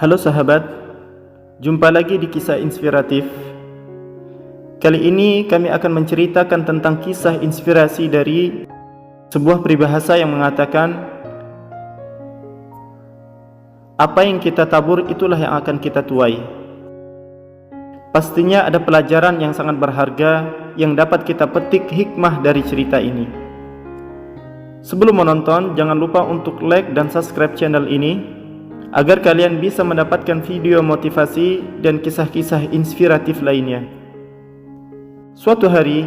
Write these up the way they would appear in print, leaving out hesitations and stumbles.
Halo sahabat, jumpa lagi di Kisah Inspiratif. Kali ini kami akan menceritakan tentang kisah inspirasi dari sebuah peribahasa yang mengatakan, apa yang kita tabur itulah yang akan kita tuai. Pastinya ada pelajaran yang sangat berharga yang dapat kita petik hikmah dari cerita ini. Sebelum menonton, jangan lupa untuk like dan subscribe channel ini agar kalian bisa mendapatkan video motivasi dan kisah-kisah inspiratif lainnya. Suatu hari,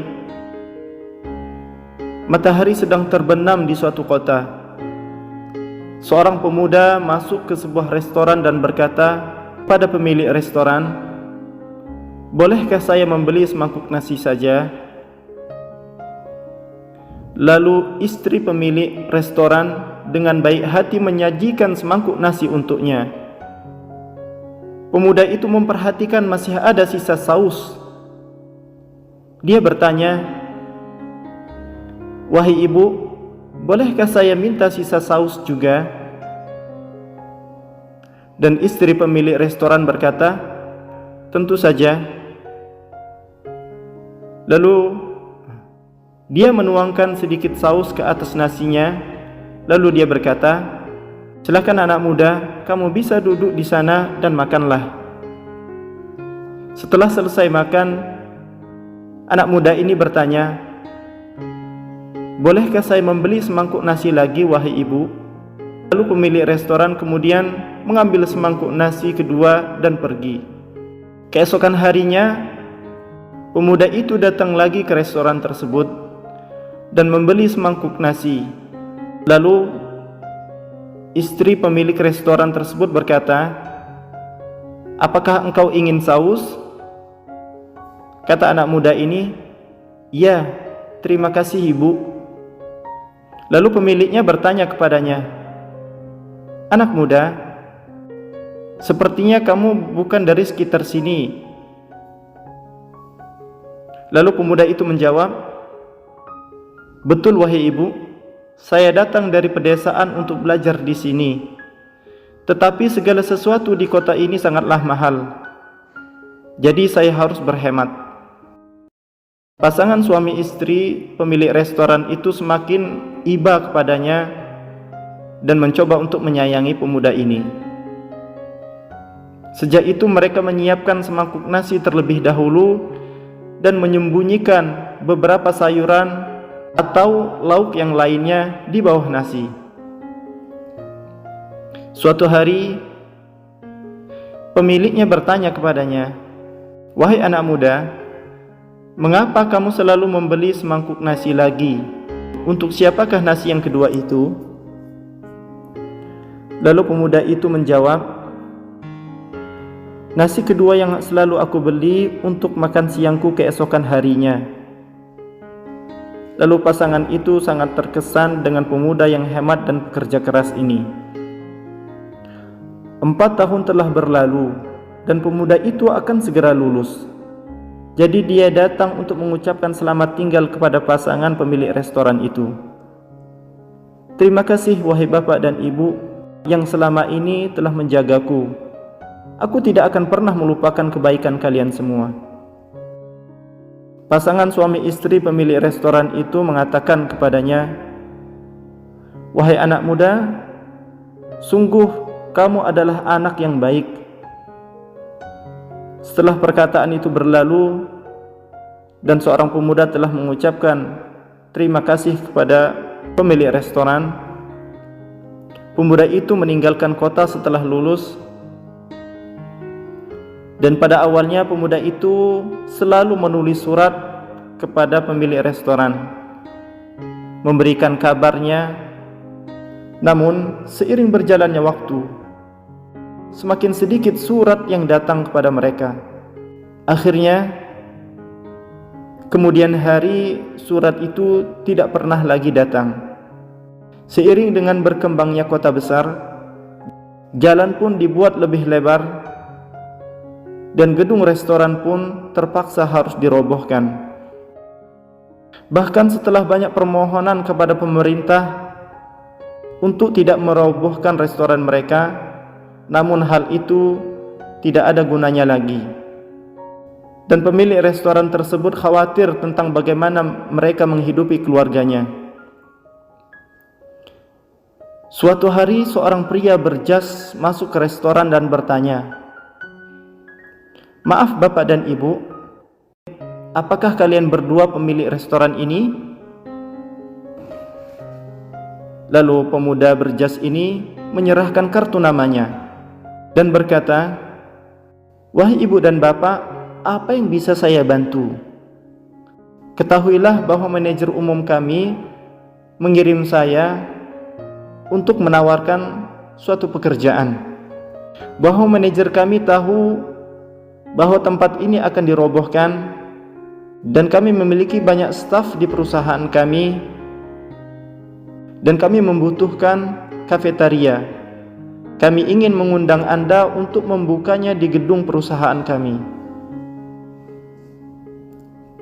matahari sedang terbenam di suatu kota. Seorang pemuda masuk ke sebuah restoran dan berkata pada pemilik restoran, "Bolehkah saya membeli semangkuk nasi saja?" Lalu istri pemilik restoran dengan baik hati menyajikan semangkuk nasi untuknya. Pemuda itu memperhatikan masih ada sisa saus. Dia bertanya, "Wahai ibu, bolehkah saya minta sisa saus juga?" Dan istri pemilik restoran berkata, "Tentu saja." Lalu dia menuangkan sedikit saus ke atas nasinya. Lalu dia berkata, "Silakan anak muda, kamu bisa duduk di sana dan makanlah." Setelah selesai makan, anak muda ini bertanya, "Bolehkah saya membeli semangkuk nasi lagi, wahai ibu?" Lalu pemilik restoran kemudian mengambil semangkuk nasi kedua dan pergi. Keesokan harinya, pemuda itu datang lagi ke restoran tersebut dan membeli semangkuk nasi. Lalu istri pemilik restoran tersebut berkata, "Apakah engkau ingin saus?" Kata anak muda ini, "Ya, terima kasih ibu." Lalu pemiliknya bertanya kepadanya, "Anak muda, sepertinya kamu bukan dari sekitar sini." Lalu pemuda itu menjawab, "Betul wahai ibu, saya datang dari pedesaan untuk belajar di sini. Tetapi segala sesuatu di kota ini sangatlah mahal. Jadi saya harus berhemat." Pasangan suami istri pemilik restoran itu semakin iba kepadanya dan mencoba untuk menyayangi pemuda ini. Sejak itu mereka menyiapkan semangkuk nasi terlebih dahulu dan menyembunyikan beberapa sayuran atau lauk yang lainnya di bawah nasi. Suatu hari, pemiliknya bertanya kepadanya, "Wahai anak muda, mengapa kamu selalu membeli semangkuk nasi lagi? Untuk siapakah nasi yang kedua itu?" Lalu pemuda itu menjawab, "Nasi kedua yang selalu aku beli untuk makan siangku keesokan harinya." Lalu pasangan itu sangat terkesan dengan pemuda yang hemat dan bekerja keras ini. 4 tahun telah berlalu dan pemuda itu akan segera lulus. Jadi dia datang untuk mengucapkan selamat tinggal kepada pasangan pemilik restoran itu. "Terima kasih wahai bapak dan ibu yang selama ini telah menjagaku. Aku tidak akan pernah melupakan kebaikan kalian semua." Pasangan suami istri pemilik restoran itu mengatakan kepadanya, "Wahai anak muda, sungguh kamu adalah anak yang baik." Setelah perkataan itu berlalu dan seorang pemuda telah mengucapkan terima kasih kepada pemilik restoran, pemuda itu meninggalkan kota setelah lulus. Dan pada awalnya pemuda itu selalu menulis surat kepada pemilik restoran, memberikan kabarnya. Namun seiring berjalannya waktu, semakin sedikit surat yang datang kepada mereka. Akhirnya kemudian hari surat itu tidak pernah lagi datang. Seiring dengan berkembangnya kota besar, jalan pun dibuat lebih lebar dan gedung restoran pun terpaksa harus dirobohkan. Bahkan setelah banyak permohonan kepada pemerintah untuk tidak merobohkan restoran mereka, namun hal itu tidak ada gunanya lagi. Dan pemilik restoran tersebut khawatir tentang bagaimana mereka menghidupi keluarganya. Suatu hari seorang pria berjas masuk ke restoran dan bertanya, "Maaf Bapak dan Ibu, apakah kalian berdua pemilik restoran ini?" Lalu pemuda berjas ini menyerahkan kartu namanya dan berkata, "Wahai Ibu dan Bapak, apa yang bisa saya bantu? Ketahuilah bahwa manajer umum kami mengirim saya untuk menawarkan suatu pekerjaan. Bahwa manajer kami tahu bahwa tempat ini akan dirobohkan dan kami memiliki banyak staf di perusahaan kami dan kami membutuhkan kafetaria. Kami ingin mengundang Anda untuk membukanya di gedung perusahaan kami."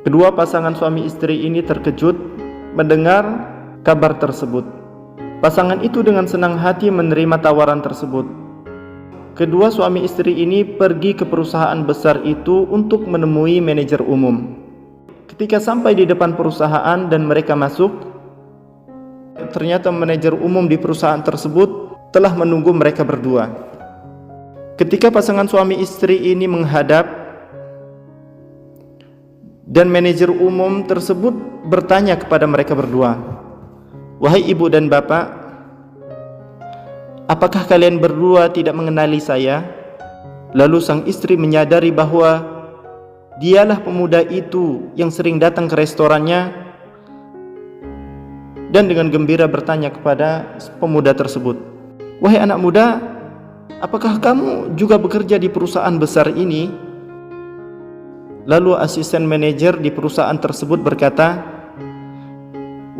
Kedua pasangan suami istri ini terkejut mendengar kabar tersebut. Pasangan itu dengan senang hati menerima tawaran tersebut. Kedua suami istri ini pergi ke perusahaan besar itu untuk menemui manajer umum. Ketika sampai di depan perusahaan dan mereka masuk, ternyata manajer umum di perusahaan tersebut telah menunggu mereka berdua. Ketika pasangan suami istri ini menghadap dan manajer umum tersebut bertanya kepada mereka berdua, "Wahai Ibu dan Bapak, apakah kalian berdua tidak mengenali saya?" Lalu sang istri menyadari bahwa dialah pemuda itu yang sering datang ke restorannya dan dengan gembira bertanya kepada pemuda tersebut, "Wahai anak muda, apakah kamu juga bekerja di perusahaan besar ini?" Lalu asisten manajer di perusahaan tersebut berkata,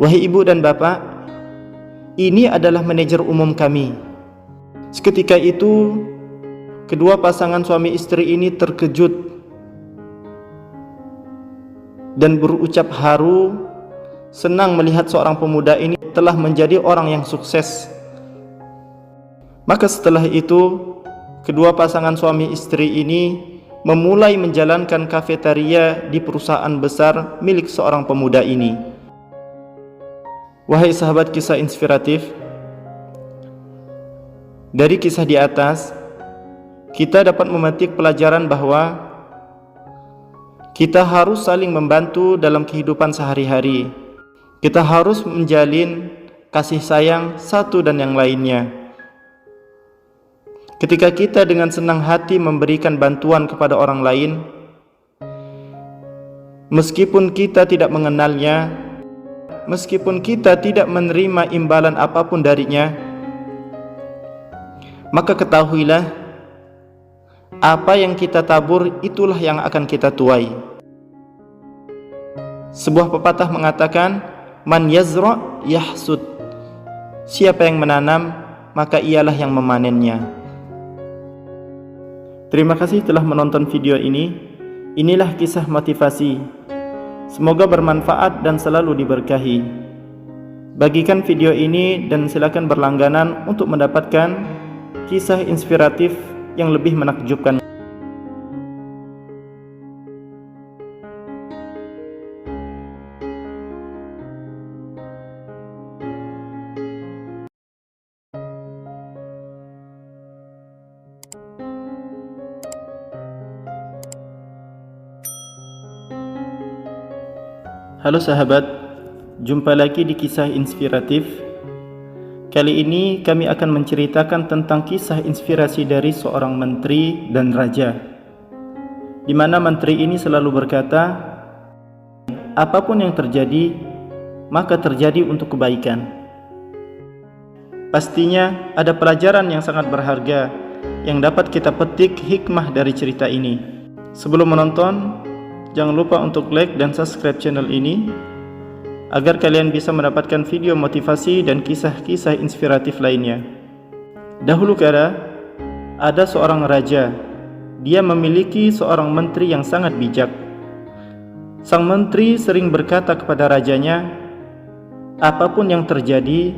"Wahai Ibu dan Bapak, ini adalah manajer umum kami." Seketika itu, kedua pasangan suami istri ini terkejut dan berucap haru, senang melihat seorang pemuda ini telah menjadi orang yang sukses. Maka setelah itu, kedua pasangan suami istri ini memulai menjalankan kafetaria di perusahaan besar milik seorang pemuda ini. Wahai sahabat kisah inspiratif, dari kisah di atas kita dapat memetik pelajaran bahwa kita harus saling membantu dalam kehidupan sehari-hari. Kita harus menjalin kasih sayang satu dan yang lainnya. Ketika kita dengan senang hati memberikan bantuan kepada orang lain, meskipun kita tidak mengenalnya, meskipun kita tidak menerima imbalan apapun darinya, maka ketahuilah, apa yang kita tabur itulah yang akan kita tuai. Sebuah pepatah mengatakan, "Man yazra' yahsud." Siapa yang menanam, maka ialah yang memanennya. Terima kasih telah menonton video ini. Inilah kisah motivasi. Semoga bermanfaat dan selalu diberkahi. Bagikan video ini dan silakan berlangganan untuk mendapatkan kisah inspiratif yang lebih menakjubkan. Halo sahabat, jumpa lagi di kisah inspiratif. Kali ini kami akan menceritakan tentang kisah inspirasi dari seorang menteri dan raja, di mana menteri ini selalu berkata, apapun yang terjadi, maka terjadi untuk kebaikan. Pastinya ada pelajaran yang sangat berharga yang dapat kita petik hikmah dari cerita ini. Sebelum menonton, jangan lupa untuk like dan subscribe channel ini agar kalian bisa mendapatkan video motivasi dan kisah-kisah inspiratif lainnya. Dahulu kala, ada seorang raja. Dia memiliki seorang menteri yang sangat bijak. Sang menteri sering berkata kepada rajanya, apapun yang terjadi,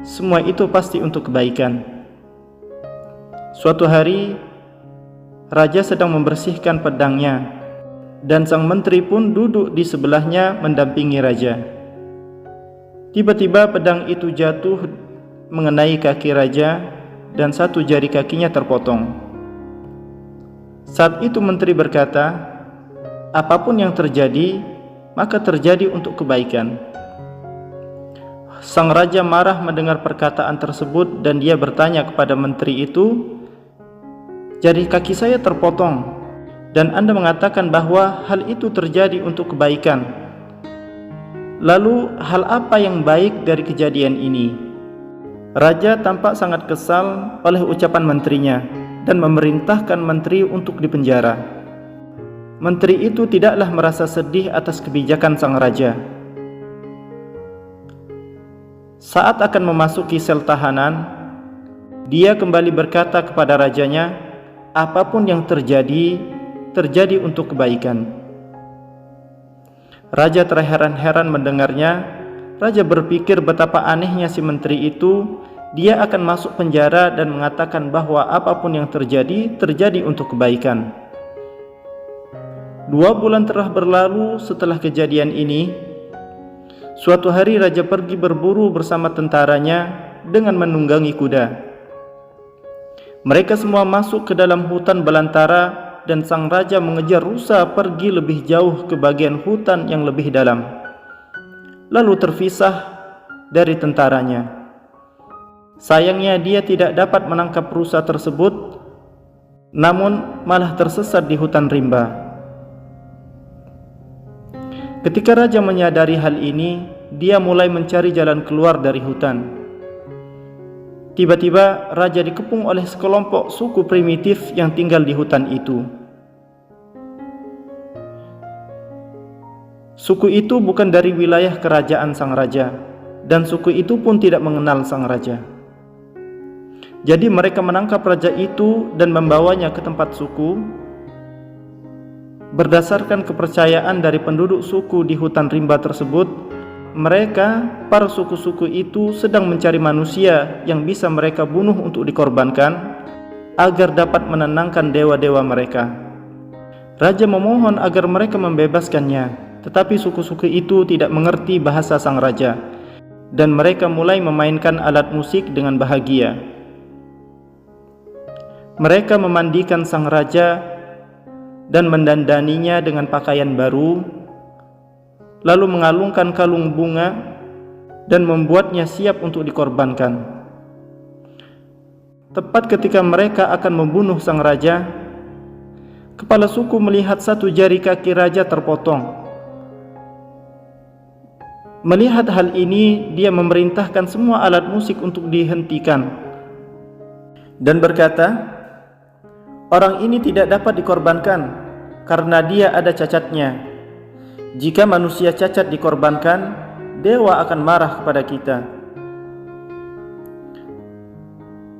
semua itu pasti untuk kebaikan. Suatu hari, raja sedang membersihkan pedangnya, dan sang menteri pun duduk di sebelahnya mendampingi raja. Tiba-tiba pedang itu jatuh mengenai kaki raja, dan satu jari kakinya terpotong. Saat itu menteri berkata, apapun yang terjadi, maka terjadi untuk kebaikan. Sang raja marah mendengar perkataan tersebut dan dia bertanya kepada menteri itu, jari kaki saya terpotong dan Anda mengatakan bahwa hal itu terjadi untuk kebaikan. Lalu hal apa yang baik dari kejadian ini? Raja tampak sangat kesal oleh ucapan menterinya dan memerintahkan menteri untuk dipenjara. Menteri itu tidaklah merasa sedih atas kebijakan sang raja. Saat akan memasuki sel tahanan, dia kembali berkata kepada rajanya, apapun yang terjadi, terjadi untuk kebaikan. Raja terheran-heran mendengarnya. Raja berpikir betapa anehnya si menteri itu. Dia akan masuk penjara dan mengatakan bahwa apapun yang terjadi, terjadi untuk kebaikan. 2 bulan telah berlalu setelah kejadian ini. Suatu hari raja pergi berburu bersama tentaranya dengan menunggangi kuda. Mereka semua masuk ke dalam hutan belantara dan sang raja mengejar rusa pergi lebih jauh ke bagian hutan yang lebih dalam, lalu terpisah dari tentaranya. Sayangnya dia tidak dapat menangkap rusa tersebut, namun malah tersesat di hutan rimba. Ketika raja menyadari hal ini, dia mulai mencari jalan keluar dari hutan. Tiba-tiba raja dikepung oleh sekelompok suku primitif yang tinggal di hutan itu. Suku itu bukan dari wilayah kerajaan sang raja, dan suku itu pun tidak mengenal sang raja. Jadi mereka menangkap raja itu dan membawanya ke tempat suku. Berdasarkan kepercayaan dari penduduk suku di hutan rimba tersebut, mereka, para suku-suku itu sedang mencari manusia yang bisa mereka bunuh untuk dikorbankan agar dapat menenangkan dewa-dewa mereka. Raja memohon agar mereka membebaskannya, tetapi suku-suku itu tidak mengerti bahasa sang raja, dan mereka mulai memainkan alat musik dengan bahagia. Mereka memandikan sang raja dan mendandaninya dengan pakaian baru, lalu mengalungkan kalung bunga dan membuatnya siap untuk dikorbankan. Tepat ketika mereka akan membunuh sang raja, kepala suku melihat satu jari kaki raja terpotong. Melihat hal ini, dia memerintahkan semua alat musik untuk dihentikan dan berkata, orang ini tidak dapat dikorbankan karena dia ada cacatnya. Jika manusia cacat dikorbankan, dewa akan marah kepada kita.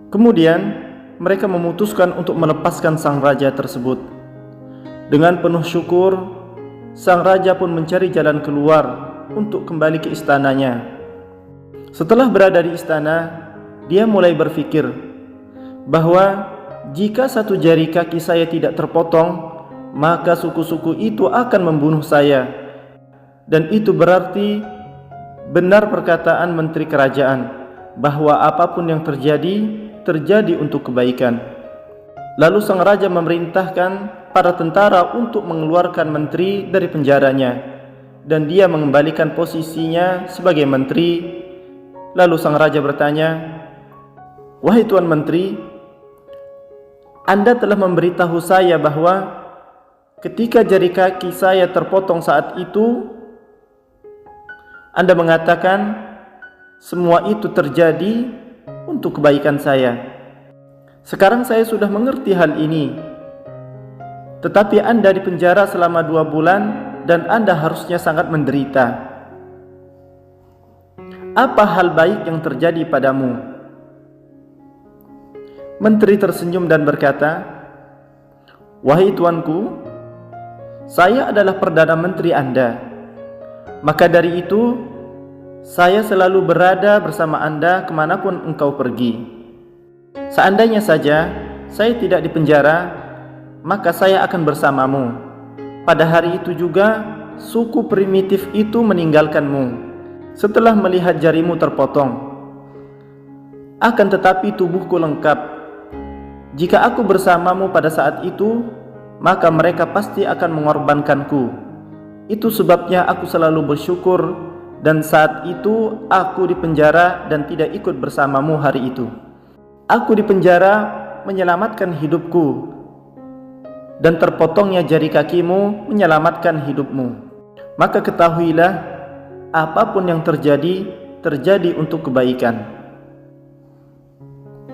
Kemudian mereka memutuskan untuk melepaskan sang raja tersebut. Dengan penuh syukur, sang raja pun mencari jalan keluar untuk kembali ke istananya. Setelah berada di istana, dia mulai berpikir bahwa jika satu jari kaki saya tidak terpotong, maka suku-suku itu akan membunuh saya. Dan itu berarti benar perkataan menteri kerajaan bahwa apapun yang terjadi, terjadi untuk kebaikan. Lalu sang raja memerintahkan para tentara untuk mengeluarkan menteri dari penjaranya, dan dia mengembalikan posisinya sebagai menteri. Lalu sang raja bertanya, wahai tuan menteri, Anda telah memberitahu saya bahwa ketika jari kaki saya terpotong saat itu, Anda mengatakan semua itu terjadi untuk kebaikan saya. Sekarang saya sudah mengerti hal ini. Tetapi Anda dipenjara selama 2 bulan dan Anda harusnya sangat menderita. Apa hal baik yang terjadi padamu?" Menteri tersenyum dan berkata, "Wahai tuanku, saya adalah Perdana Menteri Anda. Maka dari itu, saya selalu berada bersama Anda kemanapun engkau pergi. Seandainya saja saya tidak dipenjara, maka saya akan bersamamu. Pada hari itu juga, suku primitif itu meninggalkanmu setelah melihat jarimu terpotong. Akan tetapi tubuhku lengkap. Jika aku bersamamu pada saat itu, maka mereka pasti akan mengorbankanku. Itu sebabnya aku selalu bersyukur, dan saat itu aku dipenjara dan tidak ikut bersamamu hari itu. Aku dipenjara menyelamatkan hidupku, dan terpotongnya jari kakimu menyelamatkan hidupmu. Maka ketahuilah, apapun yang terjadi, terjadi untuk kebaikan."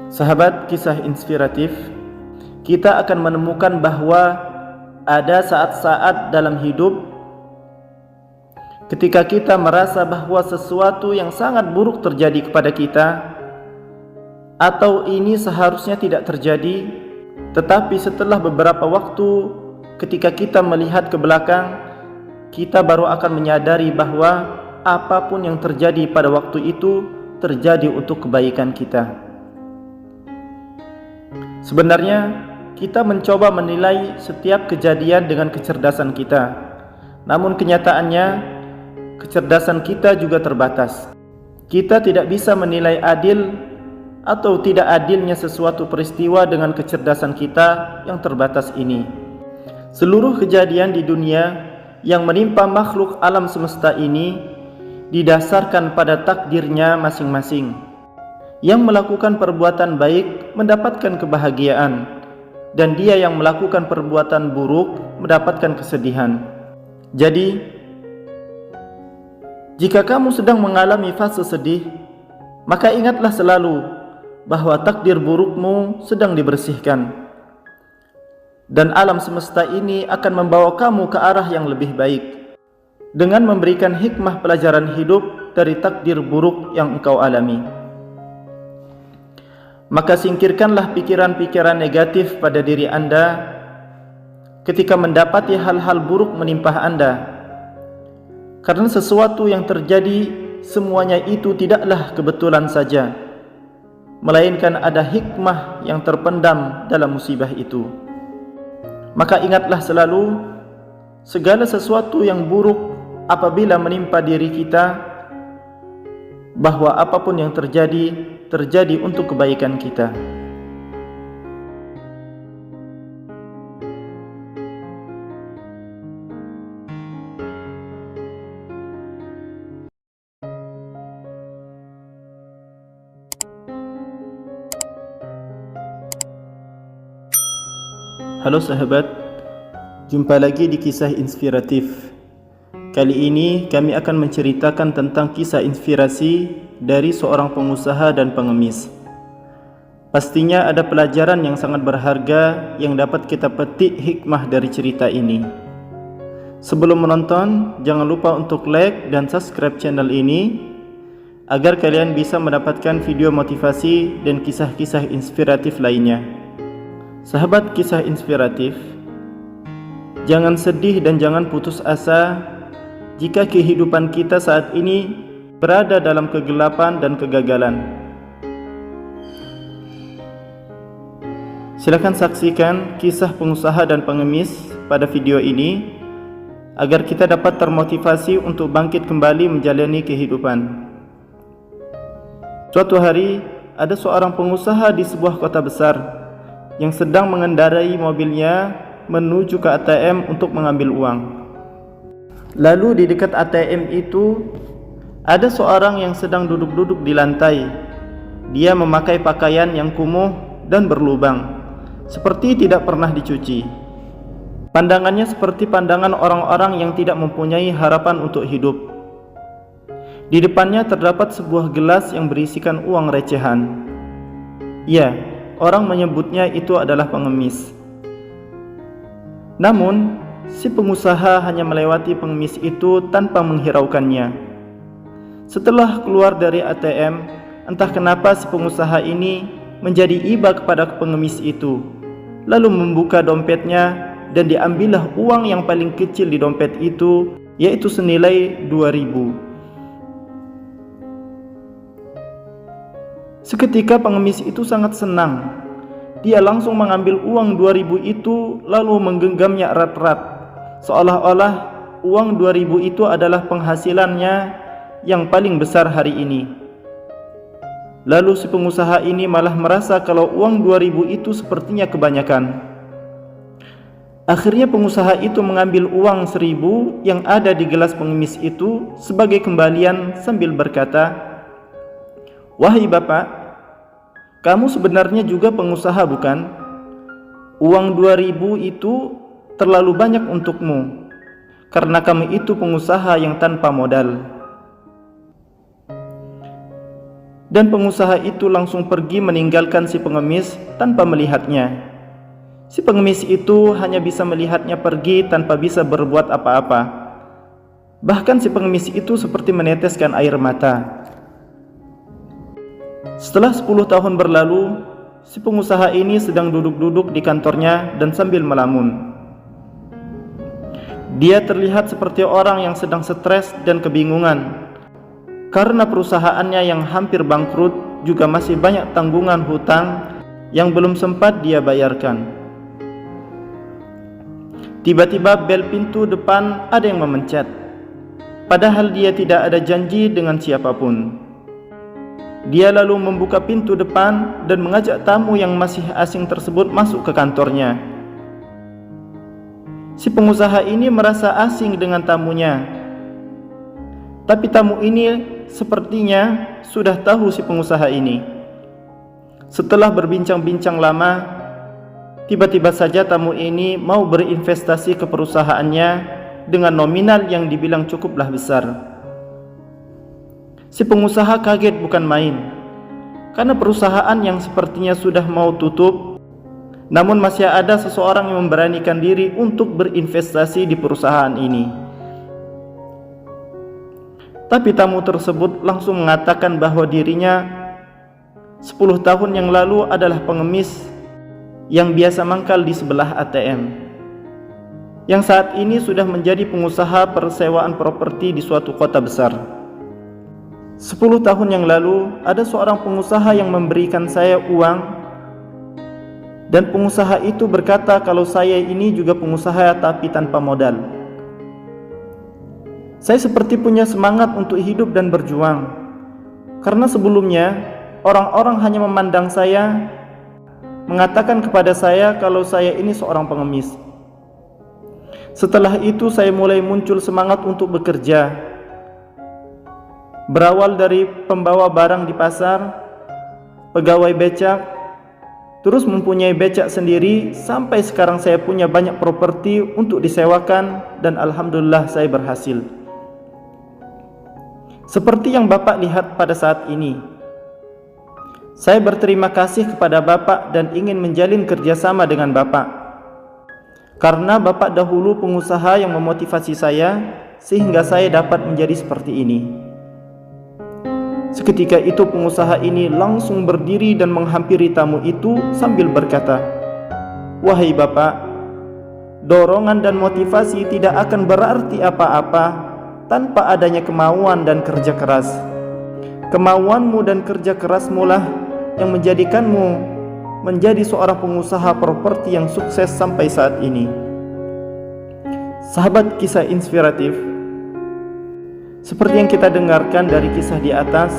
Sahabat kisah inspiratif, kita akan menemukan bahwa ada saat-saat dalam hidup ketika kita merasa bahwa sesuatu yang sangat buruk terjadi kepada kita, atau ini seharusnya tidak terjadi, tetapi setelah beberapa waktu ketika kita melihat ke belakang, kita baru akan menyadari bahwa apapun yang terjadi pada waktu itu terjadi untuk kebaikan kita. Sebenarnya kita mencoba menilai setiap kejadian dengan kecerdasan kita, namun kenyataannya kecerdasan kita juga terbatas. Kita tidak bisa menilai adil atau tidak adilnya sesuatu peristiwa dengan kecerdasan kita yang terbatas ini. Seluruh kejadian di dunia yang menimpa makhluk alam semesta ini didasarkan pada takdirnya masing-masing. Yang melakukan perbuatan baik mendapatkan kebahagiaan, dan dia yang melakukan perbuatan buruk mendapatkan kesedihan. Jadi, jika kamu sedang mengalami fase sedih, maka ingatlah selalu bahwa takdir burukmu sedang dibersihkan, dan alam semesta ini akan membawa kamu ke arah yang lebih baik dengan memberikan hikmah pelajaran hidup dari takdir buruk yang engkau alami. Maka singkirkanlah pikiran-pikiran negatif pada diri Anda ketika mendapati hal-hal buruk menimpa Anda, karena sesuatu yang terjadi semuanya itu tidaklah kebetulan saja, melainkan ada hikmah yang terpendam dalam musibah itu. Maka ingatlah selalu, segala sesuatu yang buruk apabila menimpa diri kita, bahwa apapun yang terjadi, terjadi untuk kebaikan kita. Halo sahabat, jumpa lagi di kisah inspiratif. Kali ini kami akan menceritakan tentang kisah inspirasi dari seorang pengusaha dan pengemis. Pastinya ada pelajaran yang sangat berharga yang dapat kita petik hikmah dari cerita ini. Sebelum menonton, jangan lupa untuk like dan subscribe channel ini agar kalian bisa mendapatkan video motivasi dan kisah-kisah inspiratif lainnya. Sahabat kisah inspiratif, jangan sedih dan jangan putus asa jika kehidupan kita saat ini berada dalam kegelapan dan kegagalan. Silakan saksikan kisah pengusaha dan pengemis pada video ini agar kita dapat termotivasi untuk bangkit kembali menjalani kehidupan. Suatu hari, ada seorang pengusaha di sebuah kota besar yang sedang mengendarai mobilnya menuju ke ATM untuk mengambil uang. Lalu di dekat ATM itu ada seorang yang sedang duduk-duduk di lantai. Dia memakai pakaian yang kumuh dan berlubang, seperti tidak pernah dicuci. Pandangannya seperti pandangan orang-orang yang tidak mempunyai harapan untuk hidup. Di depannya terdapat sebuah gelas yang berisikan uang recehan. Ya, orang menyebutnya itu adalah pengemis. Namun, si pengusaha hanya melewati pengemis itu tanpa menghiraukannya. Setelah keluar dari ATM, entah kenapa si pengusaha ini menjadi iba kepada pengemis itu, lalu membuka dompetnya dan diambillah uang yang paling kecil di dompet itu, yaitu senilai 2.000. Seketika pengemis itu sangat senang. Dia langsung mengambil uang 2.000 itu lalu menggenggamnya erat-erat, seolah-olah uang 2.000 itu adalah penghasilannya yang paling besar hari ini. Lalu si pengusaha ini malah merasa kalau uang 2.000 itu sepertinya kebanyakan. Akhirnya pengusaha itu mengambil uang 1.000 yang ada di gelas pengemis itu sebagai kembalian sambil berkata, "Wahai Bapak, kamu sebenarnya juga pengusaha bukan? Uang 2.000 itu terlalu banyak untukmu, karena kamu itu pengusaha yang tanpa modal." Dan pengusaha itu langsung pergi meninggalkan si pengemis tanpa melihatnya. Si pengemis itu hanya bisa melihatnya pergi tanpa bisa berbuat apa-apa. Bahkan si pengemis itu seperti meneteskan air mata. Setelah 10 tahun berlalu, si pengusaha ini sedang duduk-duduk di kantornya dan sambil melamun. Dia terlihat seperti orang yang sedang stres dan kebingungan, karena perusahaannya yang hampir bangkrut juga masih banyak tanggungan hutang yang belum sempat dia bayarkan. Tiba-tiba bel pintu depan ada yang memencet, padahal dia tidak ada janji dengan siapapun. Dia lalu membuka pintu depan dan mengajak tamu yang masih asing tersebut masuk ke kantornya. Si pengusaha ini merasa asing dengan tamunya, tapi tamu ini sepertinya sudah tahu si pengusaha ini. Setelah berbincang-bincang lama, tiba-tiba saja tamu ini mau berinvestasi ke perusahaannya dengan nominal yang dibilang cukuplah besar. Si pengusaha kaget bukan main, karena perusahaan yang sepertinya sudah mau tutup, namun masih ada seseorang yang memberanikan diri untuk berinvestasi di perusahaan ini. Tapi tamu tersebut langsung mengatakan bahwa dirinya 10 tahun yang lalu adalah pengemis yang biasa mangkal di sebelah ATM, yang saat ini sudah menjadi pengusaha persewaan properti di suatu kota besar. 10 tahun yang lalu ada seorang pengusaha yang memberikan saya uang, dan pengusaha itu berkata kalau saya ini juga pengusaha tapi tanpa modal. Saya seperti punya semangat untuk hidup dan berjuang, karena sebelumnya orang-orang hanya memandang saya, mengatakan kepada saya kalau saya ini seorang pengemis. Setelah itu saya mulai muncul semangat untuk bekerja. Berawal dari pembawa barang di pasar, pegawai becak, terus mempunyai becak sendiri, sampai sekarang saya punya banyak properti untuk disewakan, dan alhamdulillah saya berhasil. Seperti yang Bapak lihat pada saat ini, saya berterima kasih kepada Bapak dan ingin menjalin kerjasama dengan Bapak, karena Bapak dahulu pengusaha yang memotivasi saya sehingga saya dapat menjadi seperti ini. Seketika itu pengusaha ini langsung berdiri dan menghampiri tamu itu sambil berkata, "Wahai Bapak, dorongan dan motivasi tidak akan berarti apa-apa tanpa adanya kemauan dan kerja keras. Kemauanmu dan kerja kerasmu lah yang menjadikanmu menjadi seorang pengusaha properti yang sukses sampai saat ini." Sahabat kisah inspiratif, seperti yang kita dengarkan dari kisah di atas,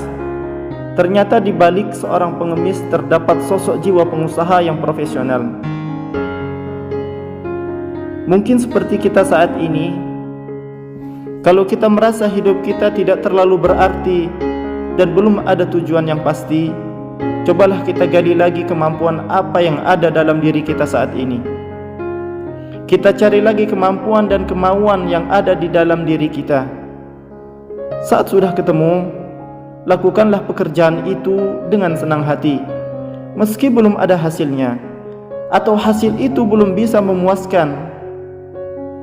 ternyata di balik seorang pengemis terdapat sosok jiwa pengusaha yang profesional. Mungkin seperti kita saat ini, kalau kita merasa hidup kita tidak terlalu berarti dan belum ada tujuan yang pasti, cobalah kita gali lagi kemampuan apa yang ada dalam diri kita saat ini. Kita cari lagi kemampuan dan kemauan yang ada di dalam diri kita. Saat sudah ketemu, lakukanlah pekerjaan itu dengan senang hati, meski belum ada hasilnya, atau hasil itu belum bisa memuaskan.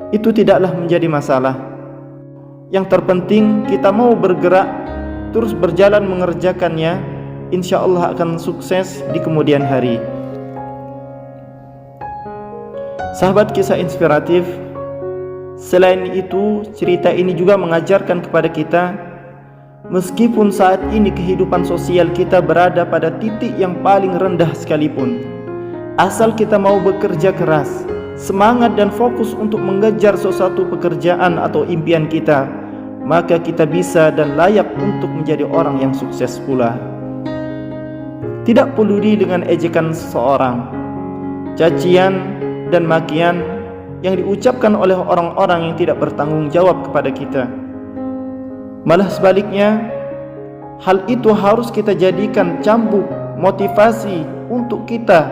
Itu tidaklah menjadi masalah. Yang terpenting kita mau bergerak terus berjalan mengerjakannya, insya Allah akan sukses di kemudian hari. Sahabat kisah inspiratif, selain itu cerita ini juga mengajarkan kepada kita, meskipun saat ini kehidupan sosial kita berada pada titik yang paling rendah sekalipun, asal kita mau bekerja keras, semangat dan fokus untuk mengejar sesuatu pekerjaan atau impian kita, maka kita bisa dan layak untuk menjadi orang yang sukses pula. Tidak peduli dengan ejekan seseorang, cacian dan makian yang diucapkan oleh orang-orang yang tidak bertanggung jawab kepada kita. Malah sebaliknya, hal itu harus kita jadikan cambuk motivasi untuk kita,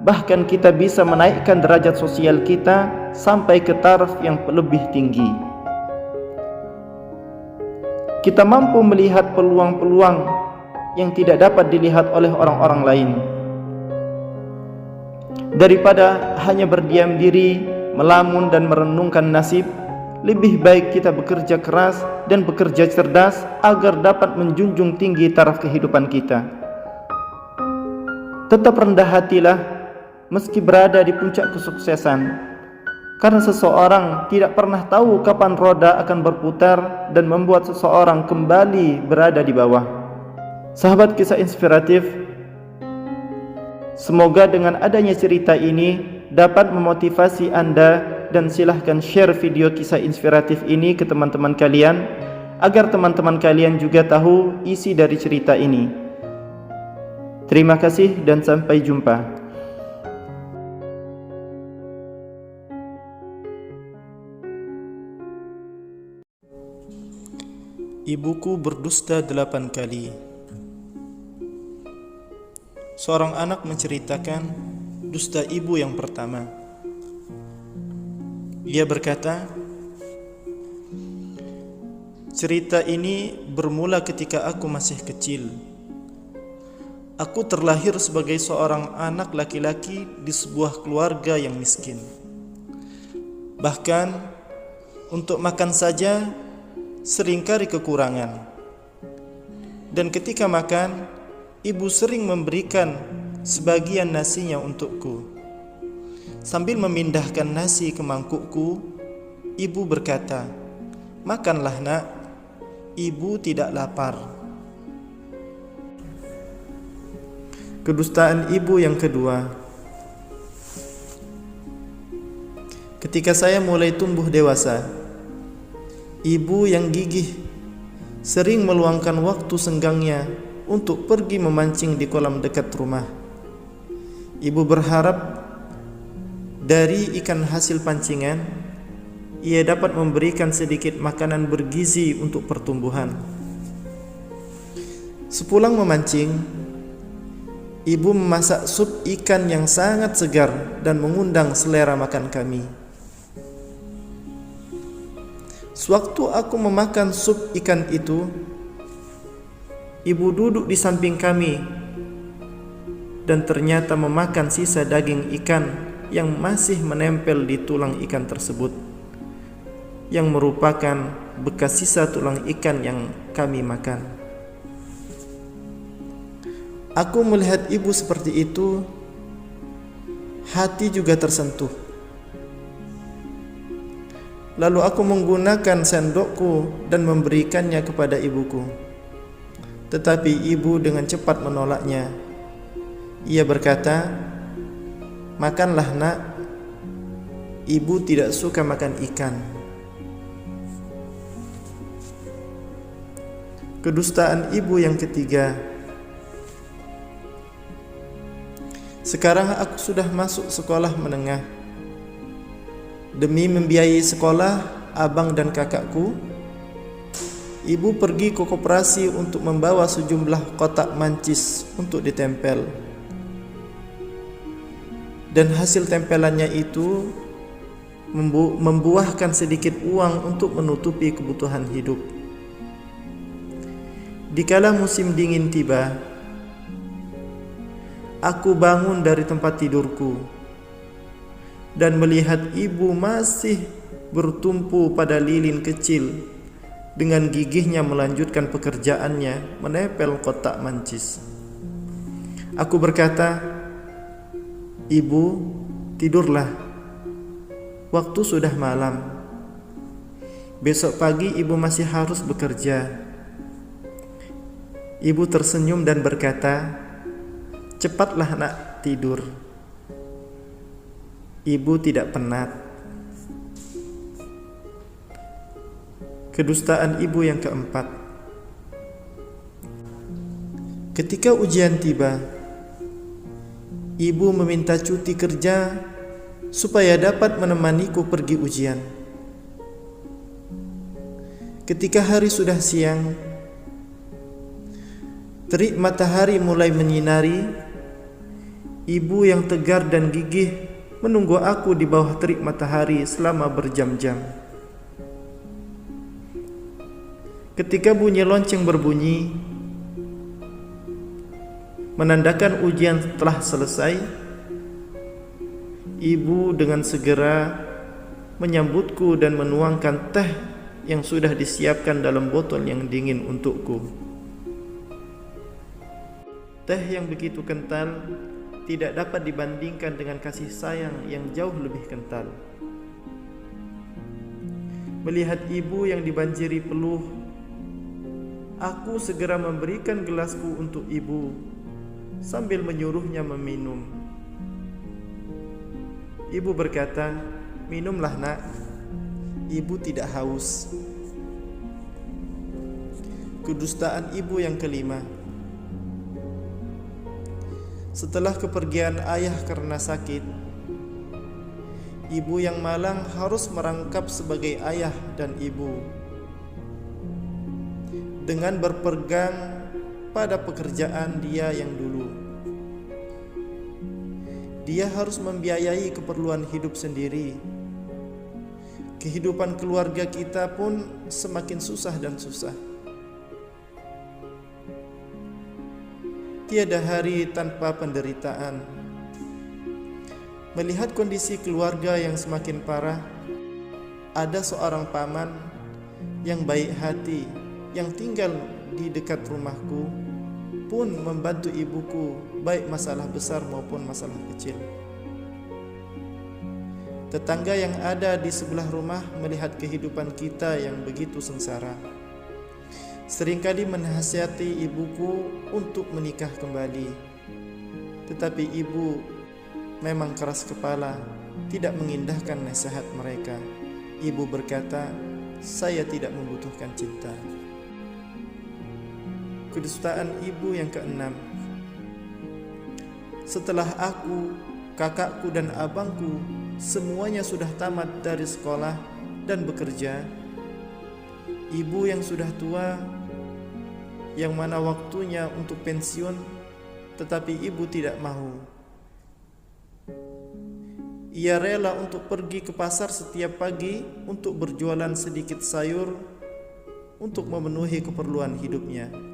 bahkan kita bisa menaikkan derajat sosial kita sampai ke taraf yang lebih tinggi. Kita mampu melihat peluang-peluang yang tidak dapat dilihat oleh orang-orang lain. Daripada hanya berdiam diri, melamun dan merenungkan nasib, lebih baik kita bekerja keras dan bekerja cerdas agar dapat menjunjung tinggi taraf kehidupan kita. Tetap rendah hatilah meski berada di puncak kesuksesan, karena seseorang tidak pernah tahu kapan roda akan berputar dan membuat seseorang kembali berada di bawah. Sahabat kisah inspiratif, semoga dengan adanya cerita ini dapat memotivasi Anda, dan silahkan share video kisah inspiratif ini ke teman-teman kalian agar teman-teman kalian juga tahu isi dari cerita ini. Terima kasih dan sampai jumpa. Ibuku berdusta 8 kali. Seorang anak menceritakan dusta ibu yang pertama. Ia berkata, cerita ini bermula ketika aku masih kecil. Aku terlahir sebagai seorang anak laki-laki di sebuah keluarga yang miskin. Bahkan untuk makan saja seringkali kekurangan. Dan ketika makan, ibu sering memberikan sebagian nasinya untukku. Sambil memindahkan nasi ke mangkukku, ibu berkata, "Makanlah nak, ibu tidak lapar." Kedustaan ibu yang kedua. Ketika saya mulai tumbuh dewasa, ibu yang gigih sering meluangkan waktu senggangnya untuk pergi memancing di kolam dekat rumah. Ibu berharap dari ikan hasil pancingan ia dapat memberikan sedikit makanan bergizi untuk pertumbuhan. Sepulang memancing, ibu memasak sup ikan yang sangat segar dan mengundang selera makan kami. Sewaktu aku memakan sup ikan itu, ibu duduk di samping kami dan ternyata memakan sisa daging ikan yang masih menempel di tulang ikan tersebut, yang merupakan bekas sisa tulang ikan yang kami makan. Aku melihat ibu seperti itu, hati juga tersentuh. Lalu aku menggunakan sendokku dan memberikannya kepada ibuku. Tetapi ibu dengan cepat menolaknya. Ia berkata, "Makanlah nak, ibu tidak suka makan ikan." Kedustaan ibu yang ketiga. Sekarang aku sudah masuk sekolah menengah. Demi membiayai sekolah abang dan kakakku, ibu pergi ke koperasi untuk membawa sejumlah kotak mancis untuk ditempel. Dan hasil tempelannya itu membuahkan sedikit uang untuk menutupi kebutuhan hidup. Dikala musim dingin tiba, aku bangun dari tempat tidurku dan melihat ibu masih bertumpu pada lilin kecil dengan gigihnya melanjutkan pekerjaannya menempel kotak mancis. Aku berkata, "Ibu, tidurlah. Waktu sudah malam. Besok pagi ibu masih harus bekerja." Ibu tersenyum dan berkata, "Cepatlah nak tidur." Ibu tidak penat. Kedustaan ibu yang keempat. Ketika ujian tiba, ibu meminta cuti kerja supaya dapat menemaniku pergi ujian. Ketika hari sudah siang, terik matahari mulai menyinari. Ibu yang tegar dan gigih menunggu aku di bawah terik matahari selama berjam-jam. Ketika bunyi lonceng berbunyi, menandakan ujian telah selesai, ibu dengan segera menyambutku dan menuangkan teh yang sudah disiapkan dalam botol yang dingin untukku. Teh yang begitu kental tidak dapat dibandingkan dengan kasih sayang yang jauh lebih kental. Melihat ibu yang dibanjiri peluh, aku segera memberikan gelasku untuk ibu sambil menyuruhnya meminum. Ibu berkata, "Minumlah nak, ibu tidak haus." Kedustaan ibu yang kelima. Setelah kepergian ayah karena sakit, ibu yang malang harus merangkap sebagai ayah dan ibu dengan berpegang pada pekerjaan dia yang dulu. Dia harus membiayai keperluan hidup sendiri. Kehidupan keluarga kita pun semakin susah dan susah. Tiada hari tanpa penderitaan. Melihat kondisi keluarga yang semakin parah, ada seorang paman yang baik hati yang tinggal di dekat rumahku pun membantu ibuku baik masalah besar maupun masalah kecil. Tetangga yang ada di sebelah rumah melihat kehidupan kita yang begitu sengsara, seringkali menasihati ibuku untuk menikah kembali. Tetapi ibu memang keras kepala, tidak mengindahkan nasihat mereka. Ibu berkata, "Saya tidak membutuhkan cinta." Kedustaan ibu yang keenam. Setelah aku, kakakku dan abangku semuanya sudah tamat dari sekolah dan bekerja, ibu yang sudah tua, yang mana waktunya untuk pensiun, tetapi ibu tidak mau. Ia rela untuk pergi ke pasar setiap pagi untuk berjualan sedikit sayur untuk memenuhi keperluan hidupnya.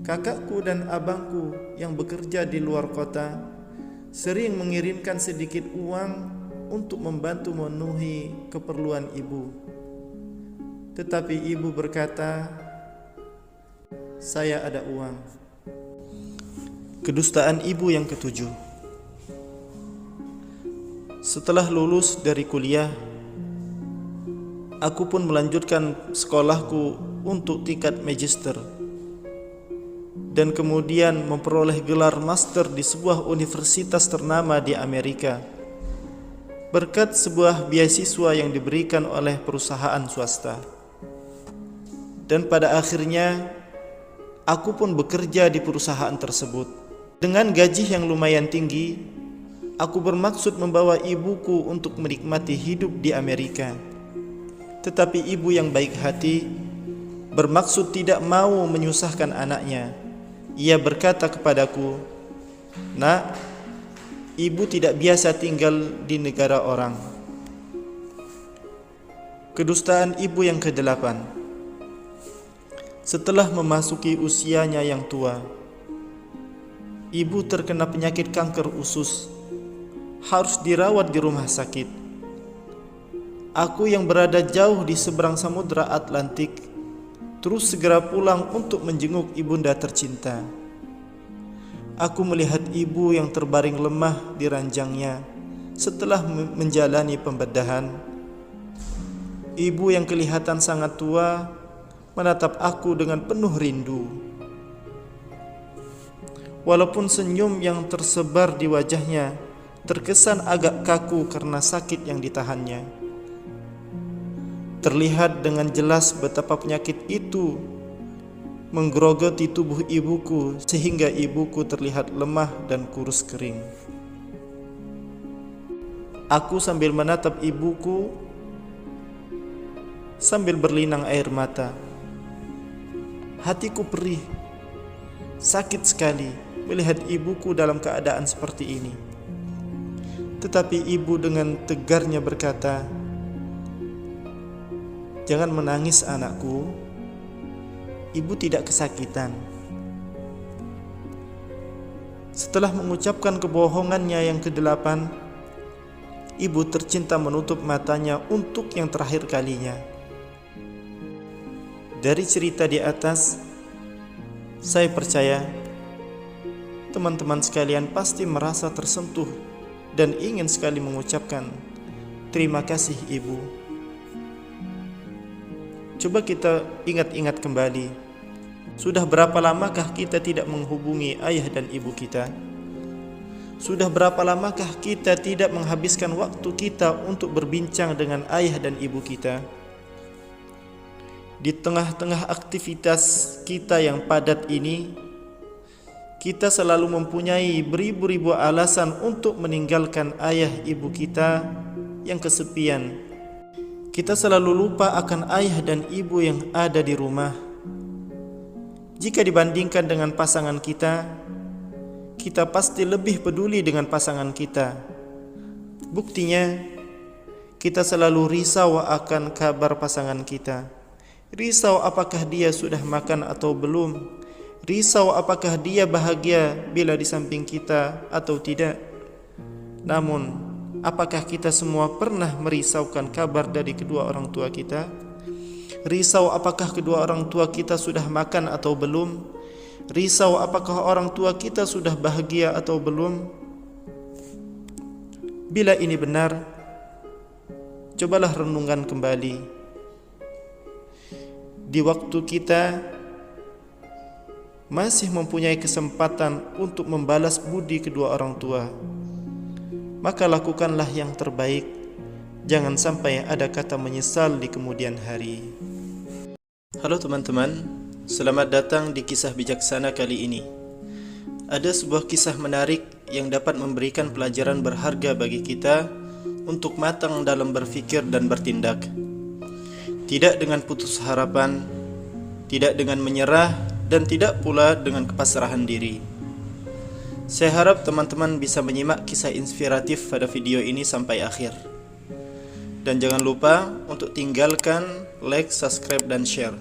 Kakakku dan abangku yang bekerja di luar kota sering mengirimkan sedikit uang untuk membantu memenuhi keperluan ibu. Tetapi ibu berkata, "Saya ada uang." Kedustaan ibu yang ketujuh. Setelah lulus dari kuliah, aku pun melanjutkan sekolahku untuk tingkat magister dan kemudian memperoleh gelar master di sebuah universitas ternama di Amerika berkat sebuah beasiswa yang diberikan oleh perusahaan swasta. Dan pada akhirnya aku pun bekerja di perusahaan tersebut. Dengan gaji yang lumayan tinggi, aku bermaksud membawa ibuku untuk menikmati hidup di Amerika. Tetapi ibu yang baik hati bermaksud tidak mau menyusahkan anaknya. Ia berkata kepadaku, "Nak, ibu tidak biasa tinggal di negara orang." Kedustaan ibu yang kedelapan. Setelah memasuki usianya yang tua, ibu terkena penyakit kanker usus, harus dirawat di rumah sakit. Aku yang berada jauh di seberang samudra Atlantik terus segera pulang untuk menjenguk ibunda tercinta. Aku melihat ibu yang terbaring lemah di ranjangnya setelah menjalani pembedahan. Ibu yang kelihatan sangat tua menatap aku dengan penuh rindu. Walaupun senyum yang tersebar di wajahnya terkesan agak kaku karena sakit yang ditahannya. Terlihat dengan jelas betapa penyakit itu menggerogoti tubuh ibuku sehingga ibuku terlihat lemah dan kurus kering. Aku sambil menatap ibuku sambil berlinang air mata. Hatiku perih, sakit sekali melihat ibuku dalam keadaan seperti ini. Tetapi ibu dengan tegarnya berkata, "Jangan menangis anakku, ibu tidak kesakitan." Setelah mengucapkan kebohongannya yang ke-8, ibu tercinta menutup matanya untuk yang terakhir kalinya. Dari cerita di atas, saya percaya teman-teman sekalian pasti merasa tersentuh dan ingin sekali mengucapkan terima kasih ibu. Coba kita ingat-ingat kembali, sudah berapa lamakah kita tidak menghubungi ayah dan ibu kita? Sudah berapa lamakah kita tidak menghabiskan waktu kita untuk berbincang dengan ayah dan ibu kita? Di tengah-tengah aktivitas kita yang padat ini, kita selalu mempunyai beribu-ribu alasan untuk meninggalkan ayah ibu kita yang kesepian. Kita selalu lupa akan ayah dan ibu yang ada di rumah. Jika dibandingkan dengan pasangan kita, kita pasti lebih peduli dengan pasangan kita. Buktinya, kita selalu risau akan kabar pasangan kita. Risau apakah dia sudah makan atau belum. Risau apakah dia bahagia bila di samping kita atau tidak. Namun, apakah kita semua pernah merisaukan kabar dari kedua orang tua kita? Risau apakah kedua orang tua kita sudah makan atau belum? Risau apakah orang tua kita sudah bahagia atau belum? Bila ini benar, cobalah renungkan kembali. Di waktu kita masih mempunyai kesempatan untuk membalas budi kedua orang tua, maka lakukanlah yang terbaik. Jangan sampai ada kata menyesal di kemudian hari. Halo teman-teman, selamat datang di kisah bijaksana kali ini. Ada sebuah kisah menarik yang dapat memberikan pelajaran berharga bagi kita untuk matang dalam berpikir dan bertindak. Tidak dengan putus harapan, tidak dengan menyerah, dan tidak pula dengan kepasrahan diri. Saya harap teman-teman bisa menyimak kisah inspiratif pada video ini sampai akhir. Dan jangan lupa untuk tinggalkan like, subscribe, dan share.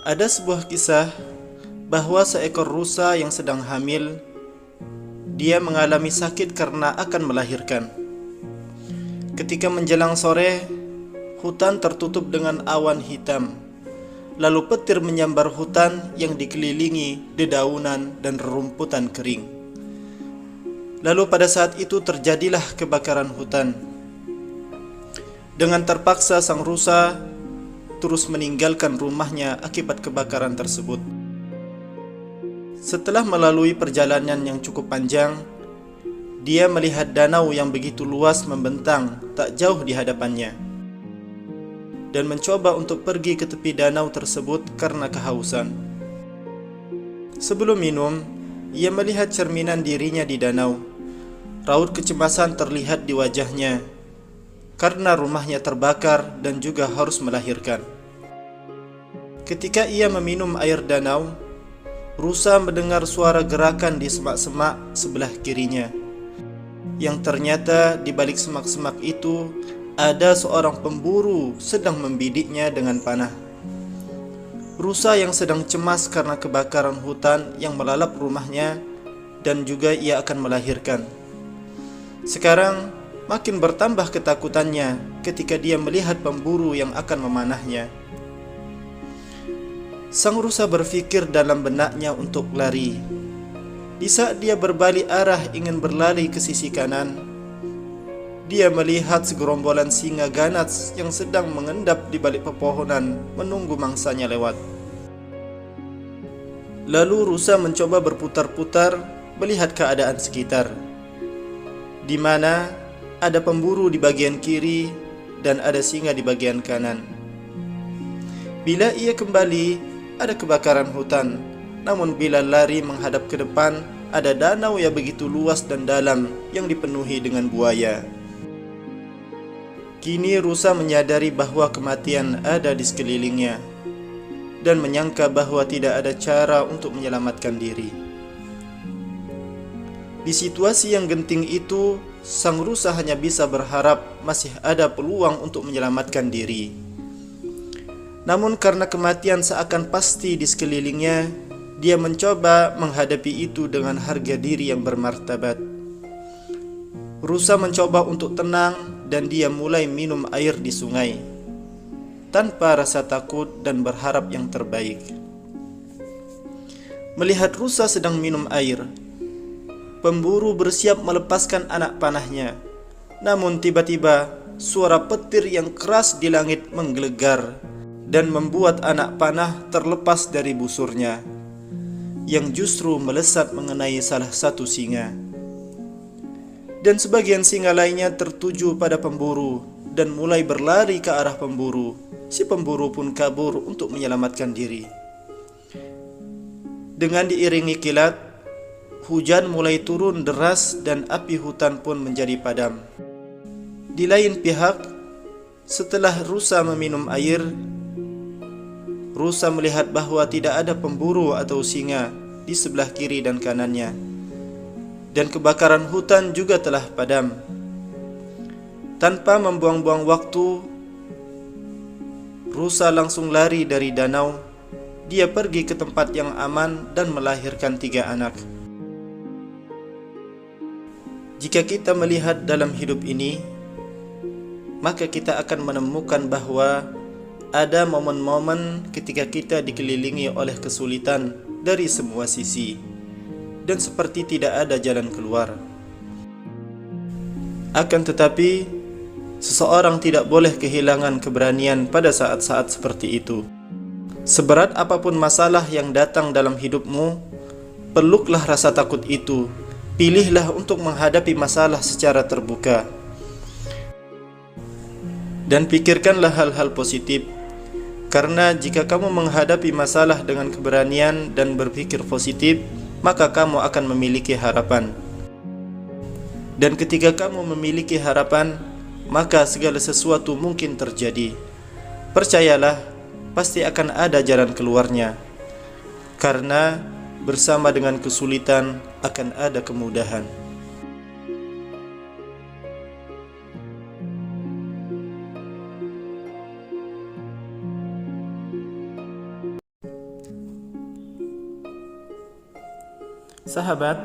Ada sebuah kisah bahwa seekor rusa yang sedang hamil, dia mengalami sakit karena akan melahirkan. Ketika menjelang sore, hutan tertutup dengan awan hitam. Lalu petir menyambar hutan yang dikelilingi dedaunan dan rerumputan kering. Lalu pada saat itu terjadilah kebakaran hutan. Dengan terpaksa sang rusa terus meninggalkan rumahnya akibat kebakaran tersebut. Setelah melalui perjalanan yang cukup panjang, dia melihat danau yang begitu luas membentang tak jauh di hadapannya, dan mencoba untuk pergi ke tepi danau tersebut karena kehausan. Sebelum minum, ia melihat cerminan dirinya di danau. Raut kecemasan terlihat di wajahnya karena rumahnya terbakar dan juga harus melahirkan. Ketika ia meminum air danau, rusa mendengar suara gerakan di semak-semak sebelah kirinya, yang ternyata di balik semak-semak itu ada seorang pemburu sedang membidiknya dengan panah. Rusa yang sedang cemas karena kebakaran hutan yang melalap rumahnya dan juga ia akan melahirkan. Sekarang makin bertambah ketakutannya ketika dia melihat pemburu yang akan memanahnya. Sang rusa berpikir dalam benaknya untuk lari. Di saat dia berbalik arah ingin berlari ke sisi kanan, dia melihat segerombolan singa ganas yang sedang mengendap di balik pepohonan menunggu mangsanya lewat. Lalu rusa mencoba berputar-putar melihat keadaan sekitar, di mana ada pemburu di bagian kiri dan ada singa di bagian kanan. Bila ia kembali, ada kebakaran hutan. Namun bila lari menghadap ke depan, ada danau yang begitu luas dan dalam yang dipenuhi dengan buaya. Kini rusa menyadari bahwa kematian ada di sekelilingnya dan menyangka bahwa tidak ada cara untuk menyelamatkan diri. Di situasi yang genting itu, sang rusa hanya bisa berharap masih ada peluang untuk menyelamatkan diri. Namun karena kematian seakan pasti di sekelilingnya, dia mencoba menghadapi itu dengan harga diri yang bermartabat. Rusa mencoba untuk tenang dan dia mulai minum air di sungai, tanpa rasa takut dan berharap yang terbaik. Melihat rusa sedang minum air, pemburu bersiap melepaskan anak panahnya. Namun tiba-tiba suara petir yang keras di langit menggelegar dan membuat anak panah terlepas dari busurnya, yang justru melesat mengenai salah satu singa. Dan sebagian singa lainnya tertuju pada pemburu dan mulai berlari ke arah pemburu. Si pemburu pun kabur untuk menyelamatkan diri. Dengan diiringi kilat, hujan mulai turun deras dan api hutan pun menjadi padam. Di lain pihak, setelah rusa meminum air, rusa melihat bahwa tidak ada pemburu atau singa di sebelah kiri dan kanannya, dan kebakaran hutan juga telah padam. Tanpa membuang-buang waktu, rusa langsung lari dari danau. Dia pergi ke tempat yang aman dan melahirkan 3 anak. Jika kita melihat dalam hidup ini, maka kita akan menemukan bahwa ada momen-momen ketika kita dikelilingi oleh kesulitan dari semua sisi, dan seperti tidak ada jalan keluar. Akan tetapi, seseorang tidak boleh kehilangan keberanian pada saat-saat seperti itu. Seberat apapun masalah yang datang dalam hidupmu, peluklah rasa takut itu. Pilihlah untuk menghadapi masalah secara terbuka. Dan pikirkanlah hal-hal positif. Karena jika kamu menghadapi masalah dengan keberanian dan berpikir positif, maka kamu akan memiliki harapan. Dan ketika kamu memiliki harapan, maka segala sesuatu mungkin terjadi. Percayalah, pasti akan ada jalan keluarnya. Karena bersama dengan kesulitan akan ada kemudahan. Sahabat,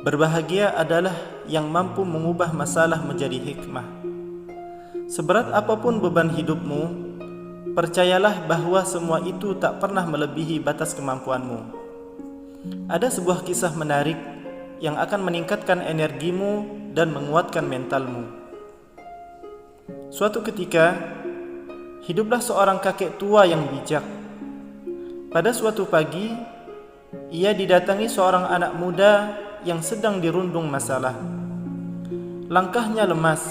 berbahagia adalah yang mampu mengubah masalah menjadi hikmah. Seberat apapun beban hidupmu, percayalah bahwa semua itu tak pernah melebihi batas kemampuanmu. Ada sebuah kisah menarik yang akan meningkatkan energimu dan menguatkan mentalmu. Suatu ketika, hiduplah seorang kakek tua yang bijak. Pada suatu pagi, ia didatangi seorang anak muda yang sedang dirundung masalah. Langkahnya lemas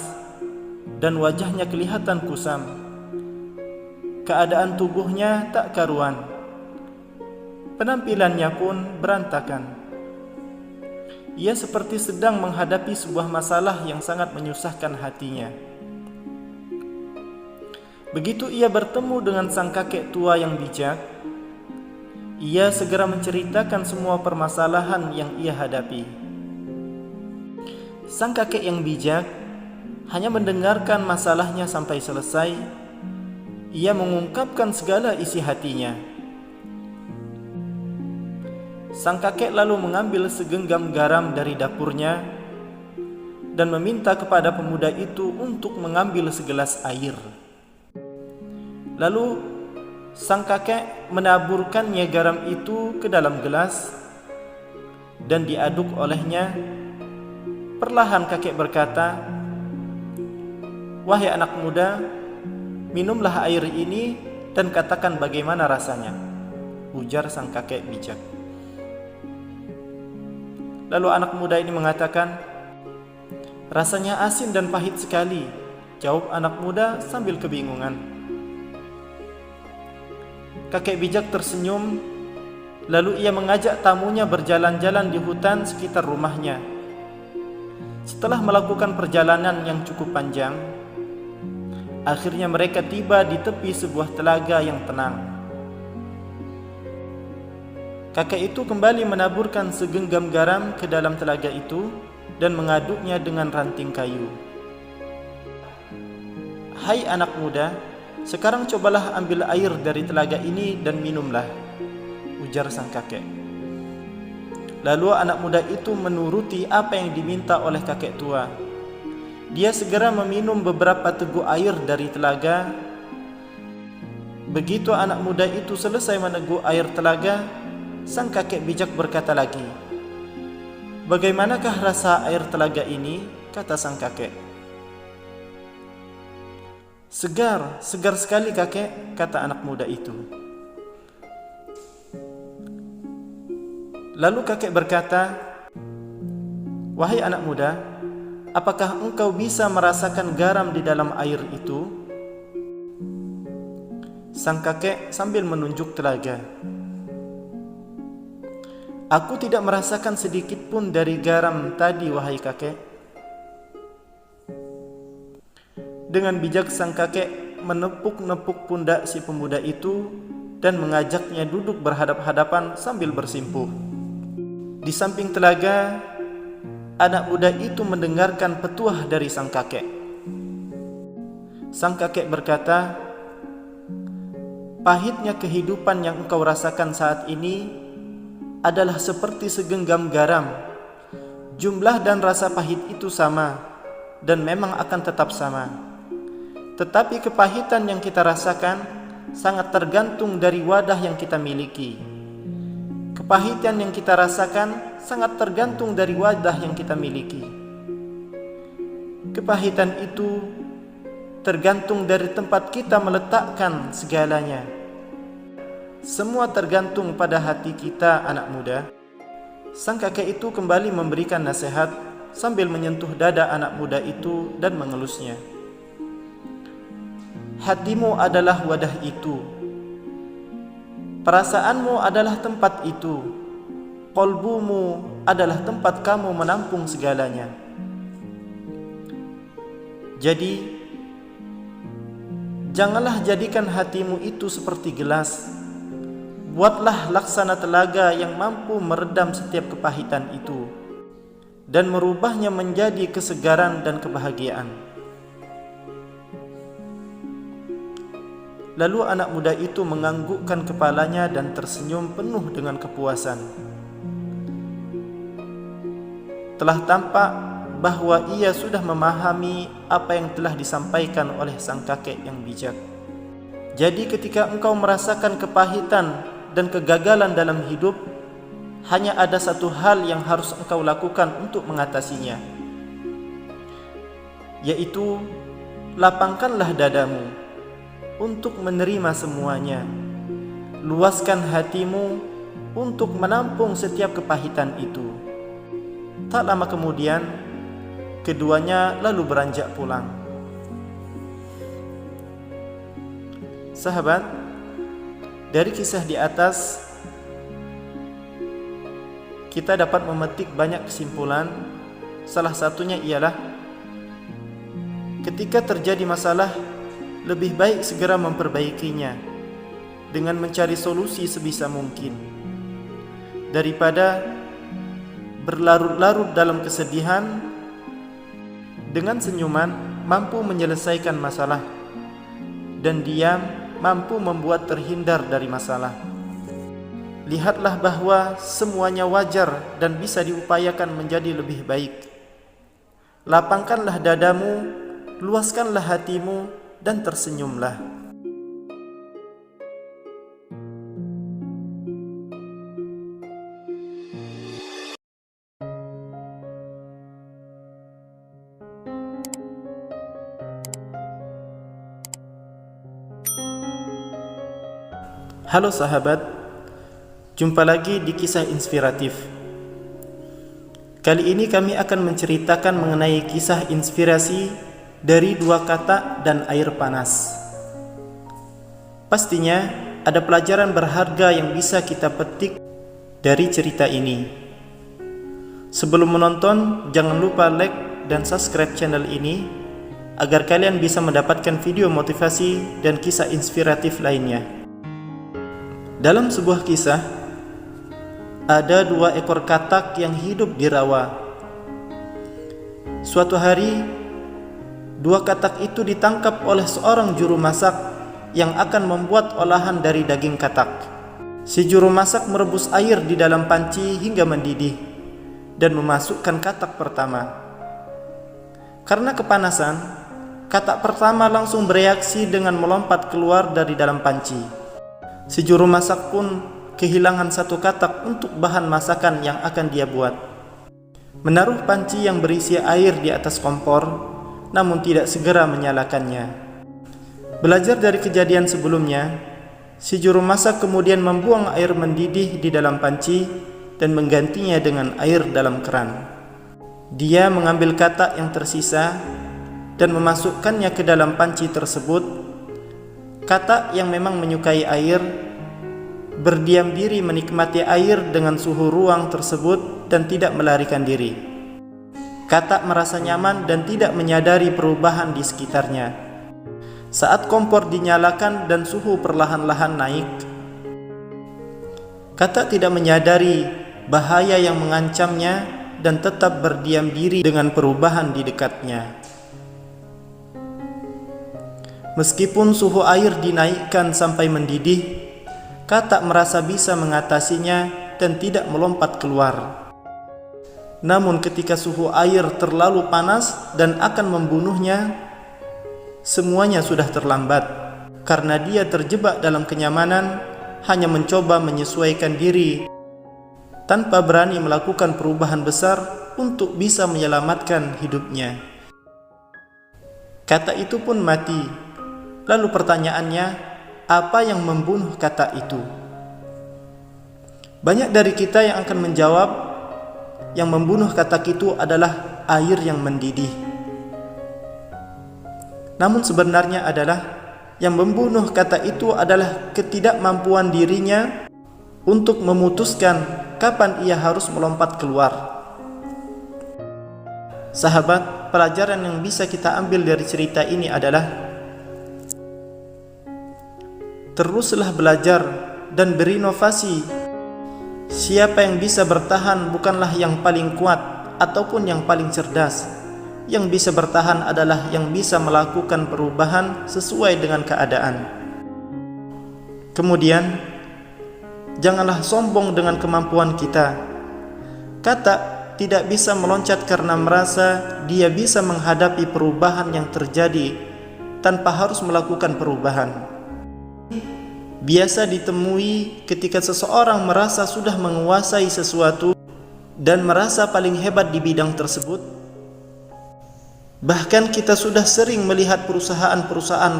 dan wajahnya kelihatan kusam. Keadaan tubuhnya tak karuan. Penampilannya pun berantakan. Ia seperti sedang menghadapi sebuah masalah yang sangat menyusahkan hatinya. Begitu ia bertemu dengan sang kakek tua yang bijak, ia segera menceritakan semua permasalahan yang ia hadapi. Sang kakek yang bijak hanya mendengarkan masalahnya sampai selesai. Ia mengungkapkan segala isi hatinya. Sang kakek lalu mengambil segenggam garam dari dapurnya dan meminta kepada pemuda itu untuk mengambil segelas air. Lalu sang kakek menaburkannya garam itu ke dalam gelas dan diaduk olehnya. Perlahan kakek berkata, "Wahai anak muda, minumlah air ini dan katakan bagaimana rasanya," ujar sang kakek bijak. Lalu anak muda ini mengatakan, "Rasanya asin dan pahit sekali," jawab anak muda sambil kebingungan. Kakek bijak tersenyum, lalu ia mengajak tamunya berjalan-jalan di hutan sekitar rumahnya. Setelah melakukan perjalanan yang cukup panjang, akhirnya mereka tiba di tepi sebuah telaga yang tenang. Kakek itu kembali menaburkan segenggam garam ke dalam telaga itu dan mengaduknya dengan ranting kayu. "Hai anak muda, sekarang cobalah ambil air dari telaga ini dan minumlah," ujar sang kakek. Lalu anak muda itu menuruti apa yang diminta oleh kakek tua. Dia segera meminum beberapa teguk air dari telaga. Begitu anak muda itu selesai meneguk air telaga, sang kakek bijak berkata lagi, "Bagaimanakah rasa air telaga ini?" kata sang kakek. Segar sekali kakek," kata anak muda itu. Lalu kakek berkata, "Wahai anak muda, apakah engkau bisa merasakan garam di dalam air itu?" Sang kakek sambil menunjuk telaga, "Aku tidak merasakan sedikit pun dari garam tadi, wahai kakek." Dengan bijak sang kakek menepuk-nepuk pundak si pemuda itu dan mengajaknya duduk berhadap-hadapan sambil bersimpuh. Di samping telaga, anak muda itu mendengarkan petuah dari sang kakek. Sang kakek berkata, "Pahitnya kehidupan yang engkau rasakan saat ini adalah seperti segenggam garam. Jumlah dan rasa pahit itu sama dan memang akan tetap sama. Tetapi kepahitan yang kita rasakan sangat tergantung dari wadah yang kita miliki. Kepahitan yang kita rasakan sangat tergantung dari wadah yang kita miliki. Kepahitan itu tergantung dari tempat kita meletakkan segalanya. Semua tergantung pada hati kita, anak muda." Sang kakek itu kembali memberikan nasihat sambil menyentuh dada anak muda itu dan mengelusnya. "Hatimu adalah wadah itu. Perasaanmu adalah tempat itu. Qalbumu adalah tempat kamu menampung segalanya. Jadi, janganlah jadikan hatimu itu seperti gelas. Buatlah laksana telaga yang mampu meredam setiap kepahitan itu dan merubahnya menjadi kesegaran dan kebahagiaan." Lalu anak muda itu menganggukkan kepalanya dan tersenyum penuh dengan kepuasan. Telah tampak bahwa ia sudah memahami apa yang telah disampaikan oleh sang kakek yang bijak. Jadi ketika engkau merasakan kepahitan dan kegagalan dalam hidup, hanya ada satu hal yang harus engkau lakukan untuk mengatasinya, yaitu lapangkanlah dadamu untuk menerima semuanya. Luaskan hatimu untuk menampung setiap kepahitan itu. Tak lama kemudian, keduanya lalu beranjak pulang. Sahabat, dari kisah di atas kita dapat memetik banyak kesimpulan. Salah satunya ialah ketika terjadi masalah, lebih baik segera memperbaikinya dengan mencari solusi sebisa mungkin daripada berlarut-larut dalam kesedihan. Dengan senyuman mampu menyelesaikan masalah, dan diam mampu membuat terhindar dari masalah. Lihatlah bahwa semuanya wajar dan bisa diupayakan menjadi lebih baik. lapangkanlah dadamu, luaskanlah hatimu, dan tersenyumlah. Halo sahabat, jumpa lagi di kisah inspiratif. Kali ini kami akan menceritakan mengenai kisah inspirasi dari dua kata dan air panas. Pastinya ada pelajaran berharga yang bisa kita petik dari cerita ini. Sebelum menonton, jangan lupa like dan subscribe channel ini agar kalian bisa mendapatkan video motivasi dan kisah inspiratif lainnya. Dalam sebuah kisah, ada dua ekor katak yang hidup di rawa. Suatu hari, dua katak itu ditangkap oleh seorang juru masak yang akan membuat olahan dari daging katak. Si juru masak merebus air di dalam panci hingga mendidih dan memasukkan katak pertama. Karena kepanasan, katak pertama langsung bereaksi dengan melompat keluar dari dalam panci. Si juru masak pun kehilangan satu katak untuk bahan masakan yang akan dia buat. Menaruh panci yang berisi air di atas kompor, namun tidak segera menyalakannya. Belajar dari kejadian sebelumnya, si juru masak kemudian membuang air mendidih di dalam panci dan menggantinya dengan air dalam keran. Dia mengambil katak yang tersisa dan memasukkannya ke dalam panci tersebut. Katak yang memang menyukai air berdiam diri menikmati air dengan suhu ruang tersebut dan tidak melarikan diri. Katak merasa nyaman dan tidak menyadari perubahan di sekitarnya. Saat kompor dinyalakan dan suhu perlahan-lahan naik, katak tidak menyadari bahaya yang mengancamnya dan tetap berdiam diri dengan perubahan di dekatnya. Meskipun suhu air dinaikkan sampai mendidih, katak merasa bisa mengatasinya dan tidak melompat keluar. Namun ketika suhu air terlalu panas dan akan membunuhnya, semuanya sudah terlambat karena dia terjebak dalam kenyamanan, hanya mencoba menyesuaikan diri tanpa berani melakukan perubahan besar untuk bisa menyelamatkan hidupnya. Katak itu pun mati. Lalu pertanyaannya, apa yang membunuh katak itu? Banyak dari kita yang akan menjawab, yang membunuh katak itu adalah air yang mendidih. Namun sebenarnya adalah yang membunuh katak itu adalah ketidakmampuan dirinya untuk memutuskan kapan ia harus melompat keluar. Sahabat, pelajaran yang bisa kita ambil dari cerita ini adalah teruslah belajar dan berinovasi. Siapa yang bisa bertahan bukanlah yang paling kuat ataupun yang paling cerdas. Yang bisa bertahan adalah yang bisa melakukan perubahan sesuai dengan keadaan. Kemudian, janganlah sombong dengan kemampuan kita. Katak tidak bisa meloncat karena merasa dia bisa menghadapi perubahan yang terjadi tanpa harus melakukan perubahan. Biasa ditemui ketika seseorang merasa sudah menguasai sesuatu dan merasa paling hebat di bidang tersebut. Bahkan kita sudah sering melihat perusahaan-perusahaan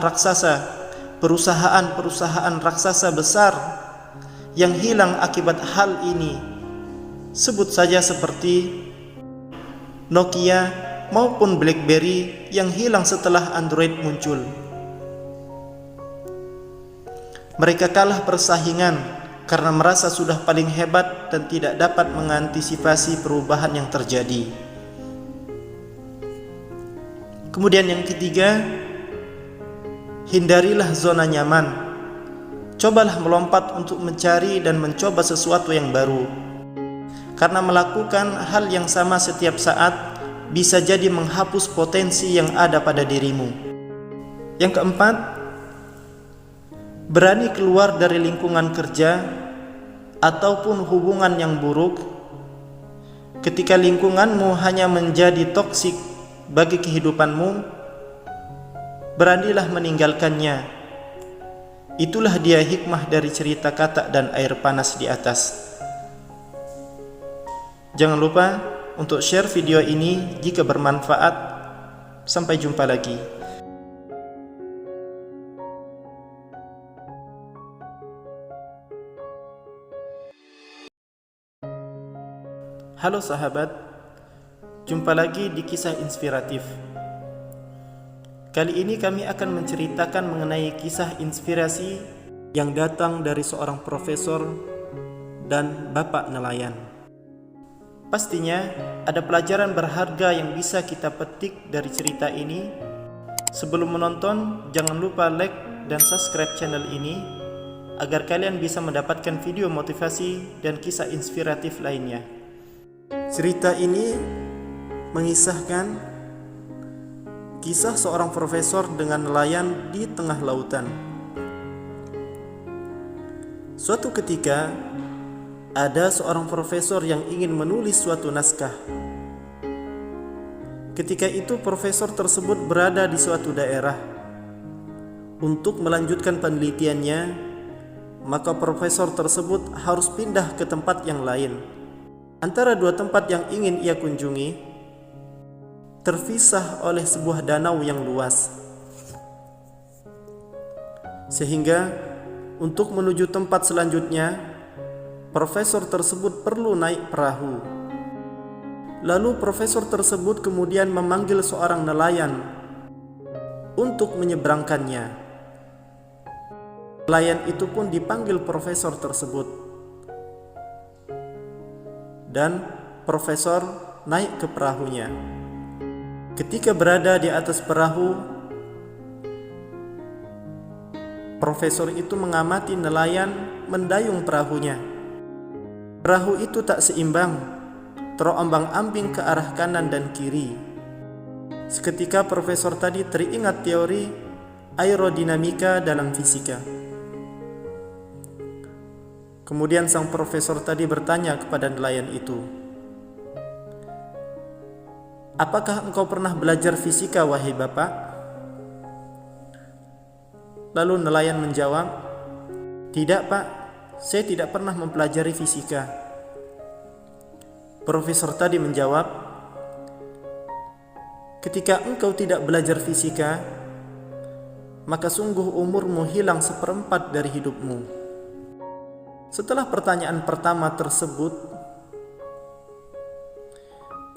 raksasa besar yang hilang akibat hal ini. Sebut saja seperti Nokia maupun BlackBerry yang hilang setelah Android muncul. Mereka kalah persaingan karena merasa sudah paling hebat dan tidak dapat mengantisipasi perubahan yang terjadi. Kemudian yang ketiga, hindarilah zona nyaman. Cobalah melompat untuk mencari dan mencoba sesuatu yang baru. Karena melakukan hal yang sama setiap saat bisa jadi menghapus potensi yang ada pada dirimu. Yang keempat, berani keluar dari lingkungan kerja ataupun hubungan yang buruk. Ketika lingkunganmu hanya menjadi toksik bagi kehidupanmu, beranilah meninggalkannya. Itulah dia hikmah dari cerita katak dan air panas di atas. Jangan lupa untuk share video ini jika bermanfaat. Sampai jumpa lagi. Halo sahabat, jumpa lagi di kisah inspiratif. Kali ini kami akan menceritakan mengenai kisah inspirasi yang datang dari seorang profesor dan bapak nelayan. Pastinya ada pelajaran berharga yang bisa kita petik dari cerita ini. Sebelum menonton, jangan lupa like dan subscribe channel ini agar kalian bisa mendapatkan video motivasi dan kisah inspiratif lainnya. Cerita ini mengisahkan kisah seorang profesor dengan nelayan di tengah lautan. Suatu ketika, ada seorang profesor yang ingin menulis suatu naskah. Ketika itu profesor tersebut berada di suatu daerah. Untuk melanjutkan penelitiannya, maka profesor tersebut harus pindah ke tempat yang lain. Antara dua tempat yang ingin ia kunjungi terpisah oleh sebuah danau yang luas. Sehingga untuk menuju tempat selanjutnya, profesor tersebut perlu naik perahu. Lalu profesor tersebut kemudian memanggil seorang nelayan untuk menyeberangkannya. Nelayan itu pun dipanggil profesor tersebut. Dan profesor naik ke perahunya. Ketika berada di atas perahu, profesor itu mengamati nelayan mendayung perahunya. Perahu itu tak seimbang, terombang-ambing ke arah kanan dan kiri. Seketika profesor tadi teringat teori aerodinamika dalam fisika. Kemudian sang profesor tadi bertanya kepada nelayan itu, "Apakah engkau pernah belajar fisika, wahai bapak?" Lalu nelayan menjawab, "Tidak, Pak. Saya tidak pernah mempelajari fisika." Profesor tadi menjawab, "Ketika engkau tidak belajar fisika, maka sungguh umurmu hilang seperempat dari hidupmu." Setelah pertanyaan pertama tersebut,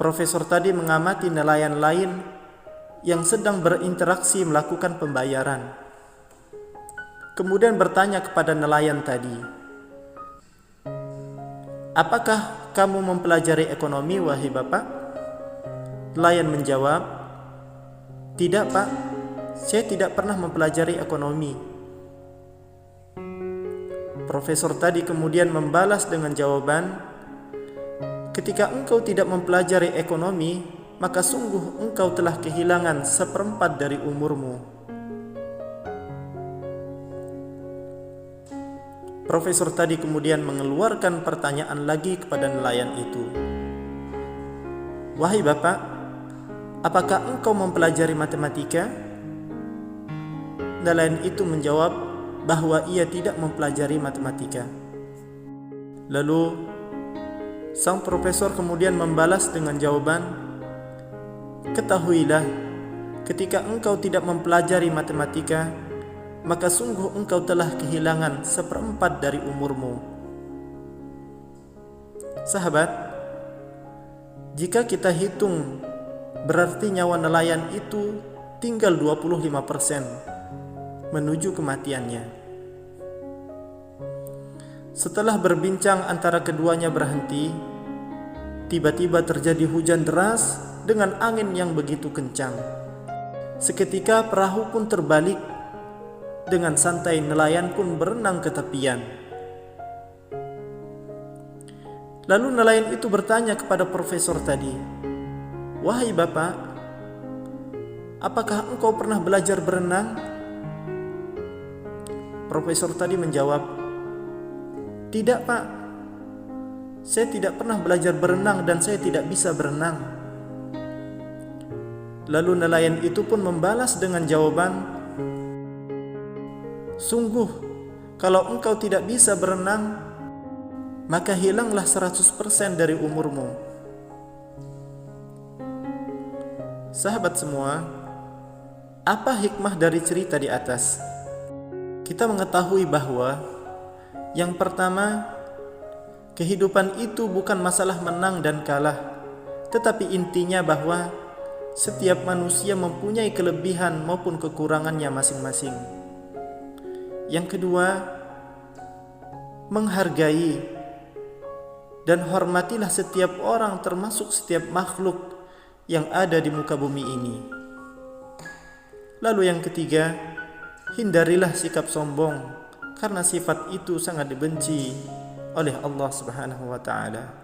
profesor tadi mengamati nelayan lain yang sedang berinteraksi melakukan pembayaran. Kemudian bertanya kepada nelayan tadi, "Apakah kamu mempelajari ekonomi, wahai bapak?" Nelayan menjawab, "Tidak, Pak. Saya tidak pernah mempelajari ekonomi." Profesor tadi kemudian membalas dengan jawaban, "Ketika engkau tidak mempelajari ekonomi, maka sungguh engkau telah kehilangan seperempat dari umurmu." Profesor tadi kemudian mengeluarkan pertanyaan lagi kepada nelayan itu, "Wahai bapak, apakah engkau mempelajari matematika?" Nelayan itu menjawab bahwa ia tidak mempelajari matematika. Lalu sang profesor kemudian membalas dengan jawaban, "Ketahuilah, ketika engkau tidak mempelajari matematika, maka sungguh engkau telah kehilangan seperempat dari umurmu." Sahabat, jika kita hitung, berarti nyawa nelayan itu tinggal 25% menuju kematiannya. Setelah berbincang antara keduanya berhenti, tiba-tiba terjadi hujan deras dengan angin yang begitu kencang. Seketika perahu pun terbalik. Dengan santai nelayan pun berenang ke tepian. Lalu nelayan itu bertanya kepada profesor tadi, "Wahai bapak, apakah engkau pernah belajar berenang?" Profesor tadi menjawab, "Tidak, Pak. Saya tidak pernah belajar berenang dan saya tidak bisa berenang." Lalu nelayan itu pun membalas dengan jawaban, "Sungguh, kalau engkau tidak bisa berenang, maka hilanglah 100% dari umurmu." Sahabat semua, apa hikmah dari cerita di atas? Kita mengetahui bahwa yang pertama, kehidupan itu bukan masalah menang dan kalah, tetapi intinya bahwa setiap manusia mempunyai kelebihan maupun kekurangannya masing-masing. Yang kedua, menghargai dan hormatilah setiap orang, termasuk setiap makhluk yang ada di muka bumi ini. Lalu yang ketiga, hindarilah sikap sombong, karena sifat itu sangat dibenci oleh Allah Subhanahu wa ta'ala.